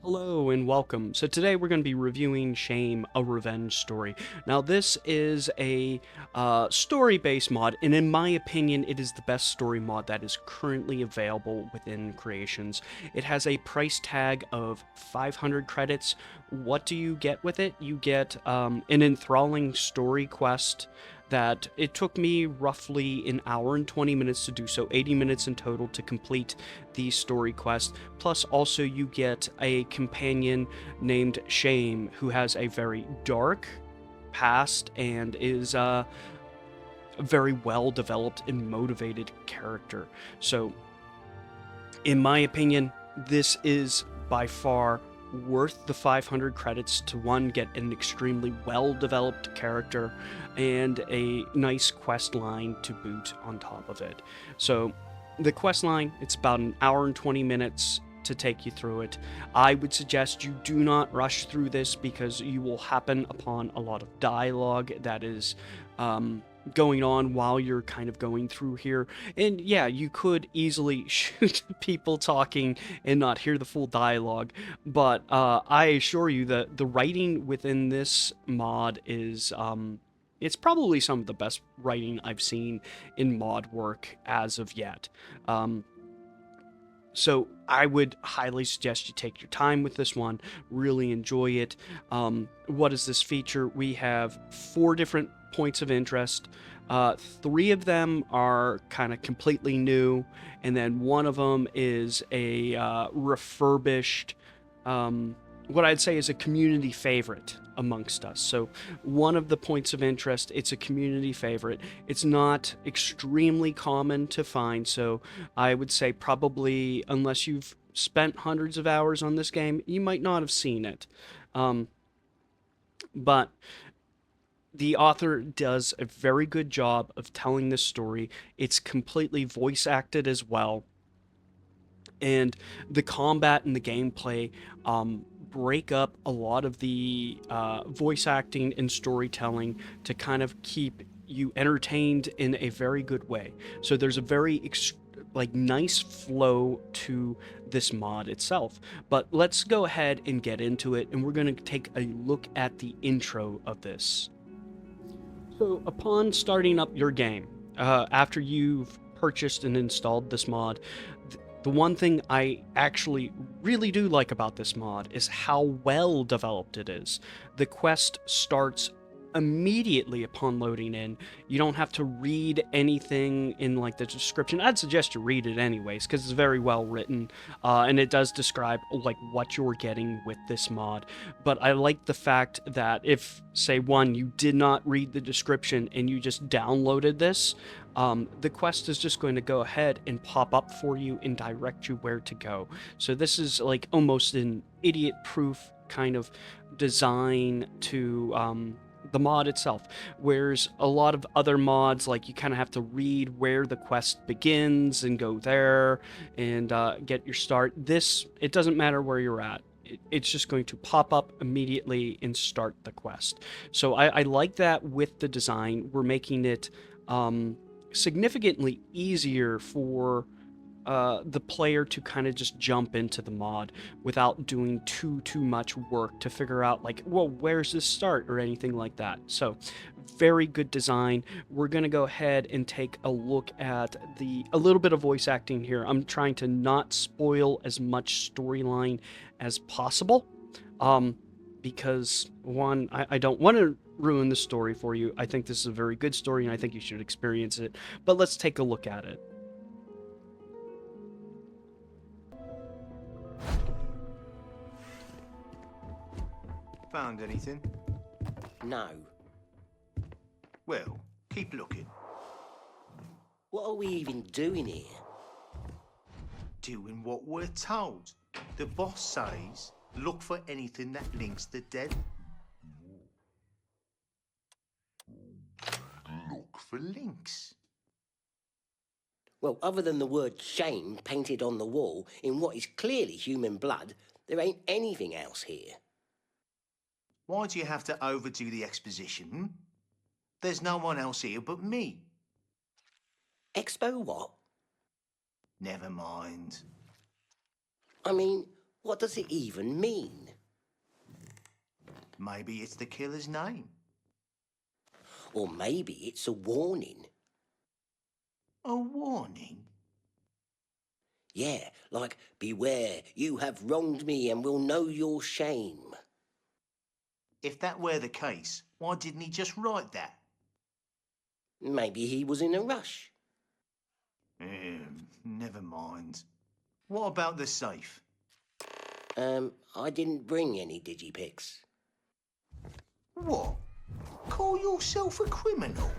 Hello and welcome. So today we're going to be reviewing Shame, a Revenge Story. Now this is a story-based mod, and in my opinion it is the best story mod that is currently available within Creations. It has a price tag of 500 credits. What do you get with it? You get an enthralling story quest that it took me roughly an hour and 20 minutes to do, so 80 minutes in total to complete the story quest. Plus also you get a companion named Shame, who has a very dark past and is a very well developed and motivated character. So in my opinion, this is by far worth the 500 credits to, one, get an extremely well developed character and a nice quest line to boot on top of it. So the quest line, it's about an hour and 20 minutes to take you through it. I would suggest you do not rush through this because you will happen upon a lot of dialogue that is going on while you're kind of going through here. And yeah, you could easily shoot people talking and not hear the full dialogue, but I assure you that the writing within this mod is it's probably some of the best writing I've seen in mod work as of yet. So I would highly suggest you take your time with this one, really enjoy it. What is this feature? We have 4 different points of interest. 3 of them are kind of completely new, and then one of them is a refurbished, what I'd say is a community favorite amongst us. So one of the points of interest, it's a community favorite. It's not extremely common to find, so I would say probably, unless you've spent hundreds of hours on this game, you might not have seen it. But the author does a very good job of telling this story. It's completely voice acted as well, and the combat and the gameplay break up a lot of the voice acting and storytelling to kind of keep you entertained in a very good way. So there's a very nice flow to this mod itself. But let's go ahead and get into it, and we're going to take a look at the intro of this. So upon starting up your game, after you've purchased and installed this mod, the one thing I actually really do like about this mod is how well developed it is. The quest starts immediately upon loading in. You don't have to read anything in like the description. I'd suggest you read it anyways because it's very well written, and it does describe like what you're getting with this mod. But I like the fact that if, say, you did not read the description and you just downloaded this, the quest is just going to go ahead and pop up for you and direct you where to go. So this is like almost an idiot-proof kind of design to the mod itself, whereas a lot of other mods, like, you kind of have to read where the quest begins and go there and get your start. This, it doesn't matter where you're at. It's just going to pop up immediately and start the quest. So I like that with the design. We're making it significantly easier for the player to kind of just jump into the mod without doing too much work to figure out, like, well, where's this start or anything like that. So very good design. We're going to go ahead and take a look at a little bit of voice acting here. I'm trying to not spoil as much storyline as possible, because one, I don't want to ruin the story for you. I think this is a very good story and I think you should experience it, but let's take a look at it. Found anything? No. Well, keep looking. What are we even doing here? Doing what we're told. The boss says, look for anything that links the dead. Look for links. Well, other than the word shame painted on the wall in what is clearly human blood, there ain't anything else here. Why do you have to overdo the exposition? Hmm? There's no one else here but me. Expo what? Never mind. I mean, What does it even mean? Maybe it's the killer's name. Or maybe it's a warning. A warning? Yeah, like, beware, you have wronged me and will know your shame. If that were the case, why didn't he just write that? Maybe he was in a rush. Never mind. What about the safe? I didn't bring any digipics. What? Call yourself a criminal?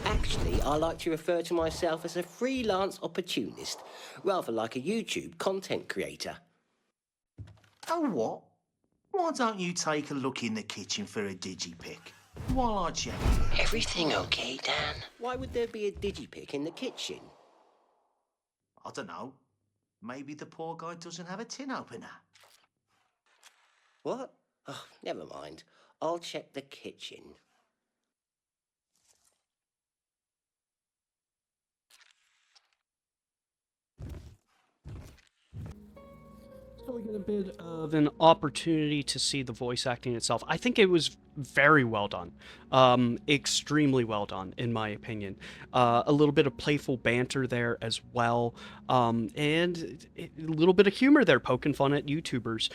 Actually, I like to refer to myself as a freelance opportunist, rather like a YouTube content creator. Oh, what? Why don't you take a look in the kitchen for a digipic while I check it? Everything okay, Dan? Why would there be a digipic in the kitchen? I don't know. Maybe the poor guy doesn't have a tin opener. What? Oh, never mind. I'll check the kitchen. So we get a bit of an opportunity to see the voice acting itself. I think it was very well done. Extremely well done, in my opinion. A little bit of playful banter there as well. And a little bit of humor there, poking fun at YouTubers,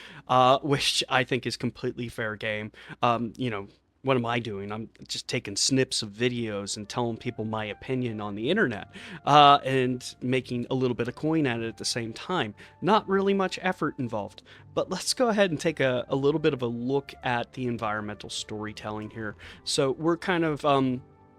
which I think is completely fair game. You know, what am I doing? I'm just taking snips of videos and telling people my opinion on the internet, and making a little bit of coin at it at the same time. Not really much effort involved. But let's go ahead and take a little bit of a look at the environmental storytelling here. So we're kind of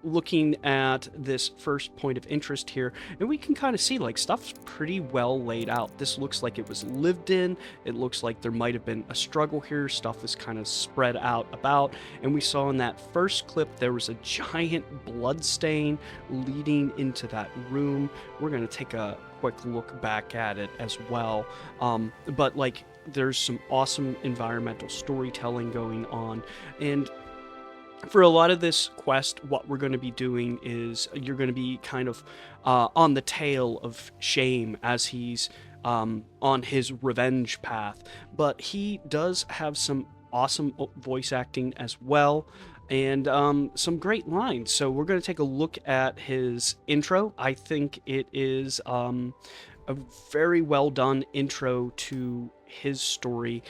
looking at this first point of interest here, and we can kind of see like stuff's pretty well laid out. This looks like it was lived in. It looks like there might have been a struggle here. Stuff is kind of spread out about, and we saw in that first clip there was a giant blood stain leading into that room. We're going to take a quick look back at it as well, but like there's some awesome environmental storytelling going on. And for a lot of this quest, what we're going to be doing is you're going to be kind of on the tail of Shame as he's on his revenge path. But he does have some awesome voice acting as well, and some great lines. So we're going to take a look at his intro. I think it is a very well done intro to his story.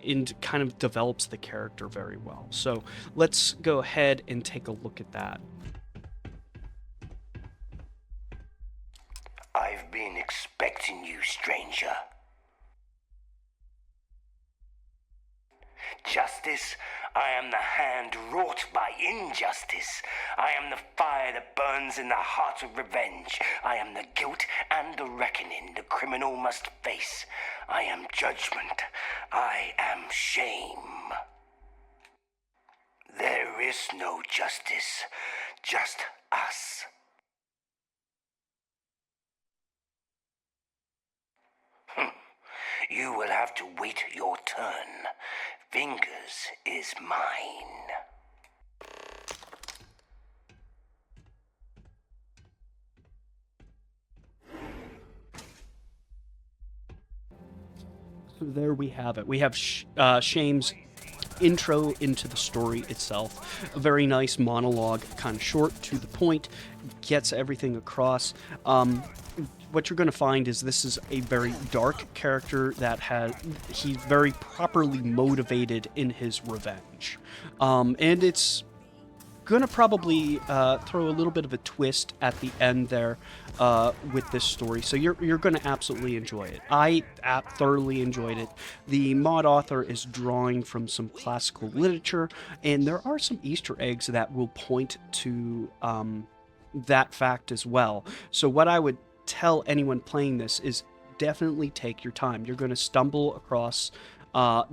And kind of develops the character very well. So let's go ahead and take a look at that. I've been expecting you, stranger. Justice, I am the hand wrought by injustice. I am the fire that burns in the heart of revenge. I am the guilt and the reckoning the criminal must face. I am judgment. I am shame. There is no justice, just us. You will have to wait your turn. Fingers is mine. So there we have it. We have Shame's intro into the story itself. A very nice monologue, kind of short, to the point, gets everything across. What you're going to find is this is a very dark character that he's very properly motivated in his revenge. And it's gonna probably throw a little bit of a twist at the end there with this story, so you're gonna absolutely enjoy it. I thoroughly enjoyed it. The mod author is drawing from some classical literature, and there are some Easter eggs that will point to that fact as well. So what I would tell anyone playing this is definitely take your time. You're going to stumble across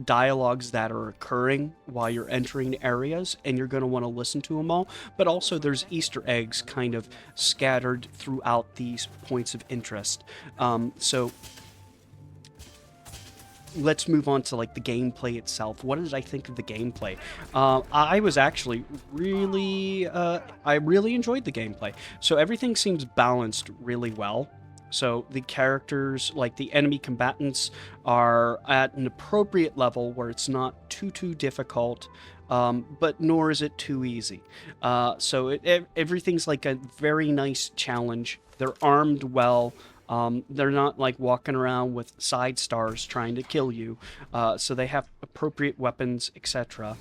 dialogues that are occurring while you're entering areas, and you're going to want to listen to them all. But also there's Easter eggs kind of scattered throughout these points of interest. So let's move on to like the gameplay itself. What did I think of the gameplay? I was actually really I really enjoyed the gameplay. So everything seems balanced really well. So the characters, like the enemy combatants, are at an appropriate level where it's not too difficult, but nor is it too easy. Everything's like a very nice challenge. They're armed well. They're not like walking around with side stars trying to kill you. So they have appropriate weapons, etc.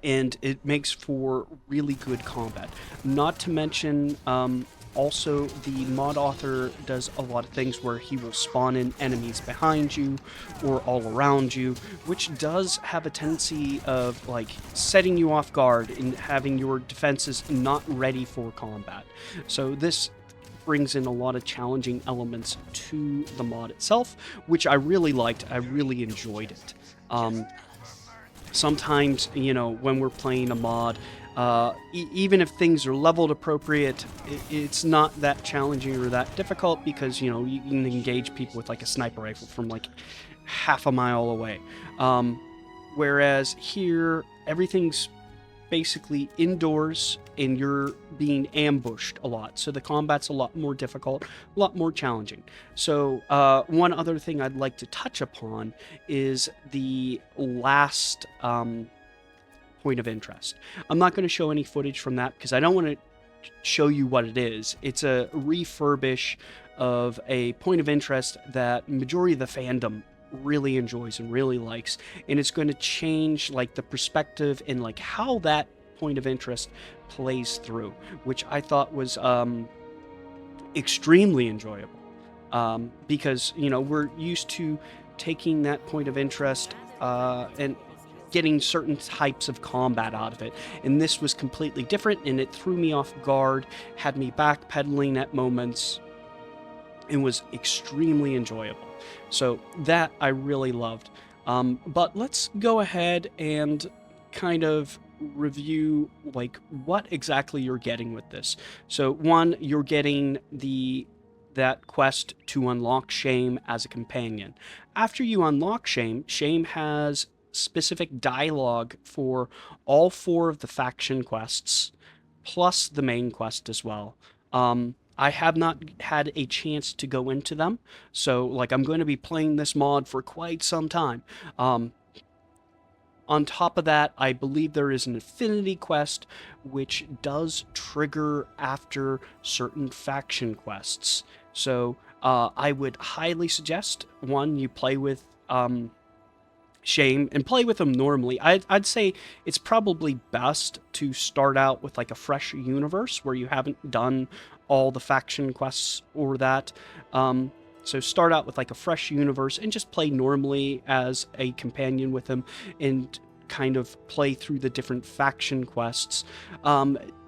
And it makes for really good combat. Not to mention, also, the mod author does a lot of things where he will spawn in enemies behind you or all around you, which does have a tendency of like setting you off guard and having your defenses not ready for combat. So this brings in a lot of challenging elements to the mod itself, which I really liked. I really enjoyed it. Sometimes, when we're playing a mod, even if things are leveled appropriate, it's not that challenging or that difficult because, you can engage people with like a sniper rifle from like half a mile away. Whereas here, everything's basically indoors and you're being ambushed a lot. So the combat's a lot more difficult, a lot more challenging. So one other thing I'd like to touch upon is the last point of interest. I'm not going to show any footage from that because I don't want to show you what it is. It's a refurbish of a point of interest that majority of the fandom really enjoys and really likes, and it's going to change like the perspective and like how that point of interest plays through, which I thought was extremely enjoyable, because we're used to taking that point of interest and getting certain types of combat out of it, and this was completely different, and it threw me off guard, had me backpedaling at moments, and was extremely enjoyable. So that I really loved. But let's go ahead and kind of review like what exactly you're getting with this. So one, you're getting that quest to unlock Shame as a companion. After you unlock Shame, Shame has specific dialogue for all 4 of the faction quests, plus the main quest as well. I have not had a chance to go into them, so like I'm going to be playing this mod for quite some time. On top of that, I believe there is an affinity quest which does trigger after certain faction quests. So I would highly suggest, one, you play with Shame and play with them normally. I'd say it's probably best to start out with like a fresh universe where you haven't done all the faction quests or that. So start out with like a fresh universe and just play normally as a companion with him and kind of play through the different faction quests.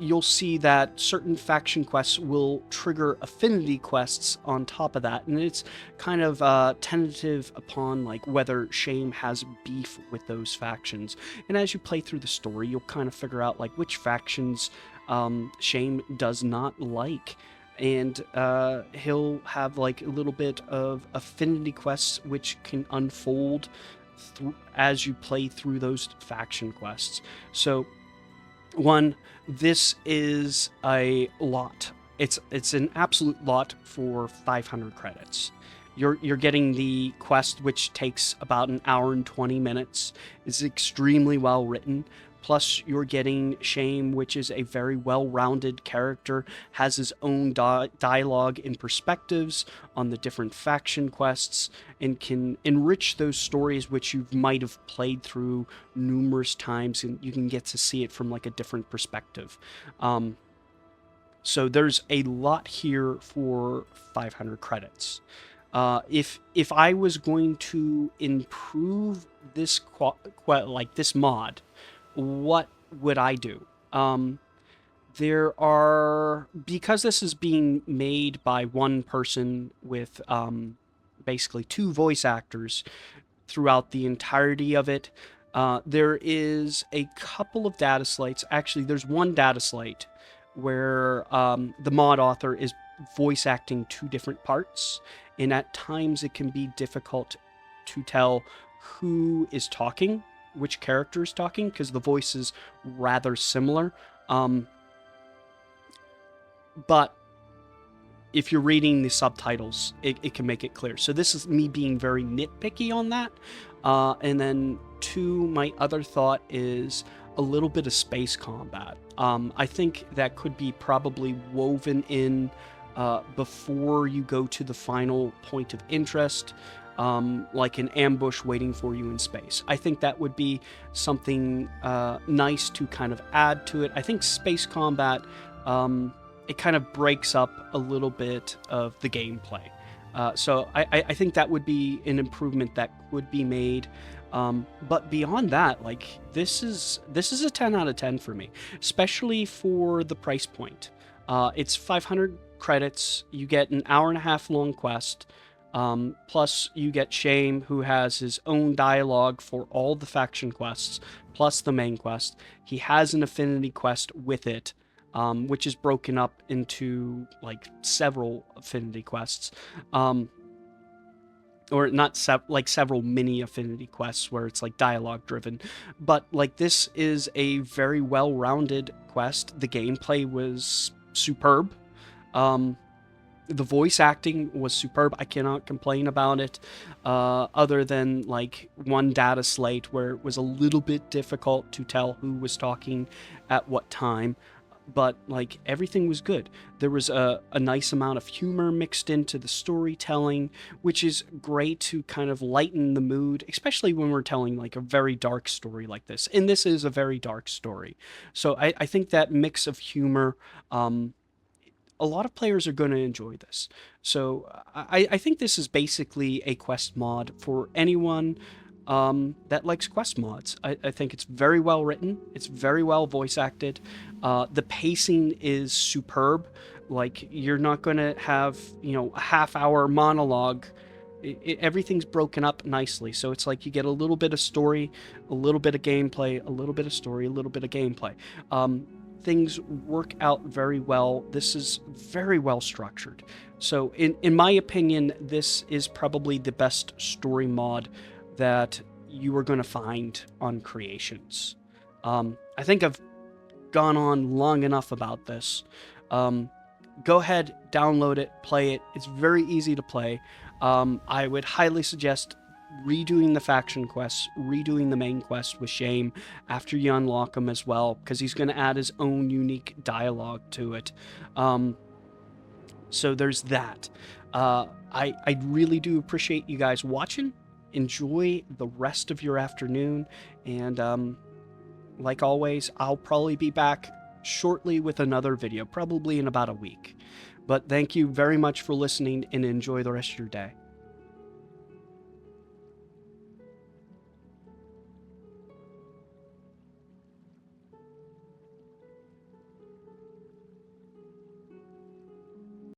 You'll see that certain faction quests will trigger affinity quests on top of that, and it's kind of tentative upon like whether Shame has beef with those factions. And as you play through the story, you'll kind of figure out like which factions Shame does not like, and he'll have like a little bit of affinity quests which can unfold as you play through those faction quests. So one, this is a lot. It's an absolute lot for 500 credits. You're getting the quest, which takes about an hour and 20 minutes. It's extremely well written. Plus, you're getting Shame, which is a very well-rounded character, has his own dialogue and perspectives on the different faction quests, and can enrich those stories which you might have played through numerous times, and you can get to see it from like a different perspective. So there's a lot here for 500 credits. If I was going to improve this this mod, what would I do? There are, because this is being made by one person with basically 2 voice actors throughout the entirety of it, there is a couple of data slates. Actually, there's one data slate where the mod author is voice acting 2 different parts, and at times it can be difficult to tell who is talking, which character is talking, because the voice is rather similar. But if you're reading the subtitles, it can make it clear. So this is me being very nitpicky on that. And then two, my other thought is a little bit of space combat. I think that could be probably woven in before you go to the final point of interest, like an ambush waiting for you in space. I think that would be something nice to kind of add to it. I think space combat, it kind of breaks up a little bit of the gameplay. So I think that would be an improvement that would be made. But beyond that, like this is a 10 out of 10 for me, especially for the price point. It's 500 credits. You get an hour and a half long quest. Plus, you get Shame, who has his own dialogue for all the faction quests, plus the main quest. He has an affinity quest with it, which is broken up into like several affinity quests. Or not like several mini affinity quests where it's like dialogue driven, but like this is a very well-rounded quest. The gameplay was superb. The voice acting was superb. I cannot complain about it, other than like one data slate where it was a little bit difficult to tell who was talking at what time. But like everything was good. There was a nice amount of humor mixed into the storytelling, which is great to kind of lighten the mood, especially when we're telling like a very dark story like this. And this is a very dark story. So I think that mix of humor, a lot of players are going to enjoy this. So I think this is basically a quest mod for anyone that likes quest mods. I think it's very well written. It's very well voice acted. The pacing is superb. Like you're not going to have, a half-hour monologue. Everything's broken up nicely. So it's like you get a little bit of story, a little bit of gameplay, a little bit of story, a little bit of gameplay. Things work out very well. This is very well structured. So in my opinion, this is probably the best story mod that you are going to find on Creations. I think I've gone on long enough about this. Go ahead, download it, play it. It's very easy to play. I would highly suggest redoing the faction quests, redoing the main quest with Shame after you unlock him as well, because he's going to add his own unique dialogue to it. So there's that. I really do appreciate you guys watching. Enjoy the rest of your afternoon, and like always, I'll probably be back shortly with another video, probably in about a week. But thank you very much for listening, and enjoy the rest of your day.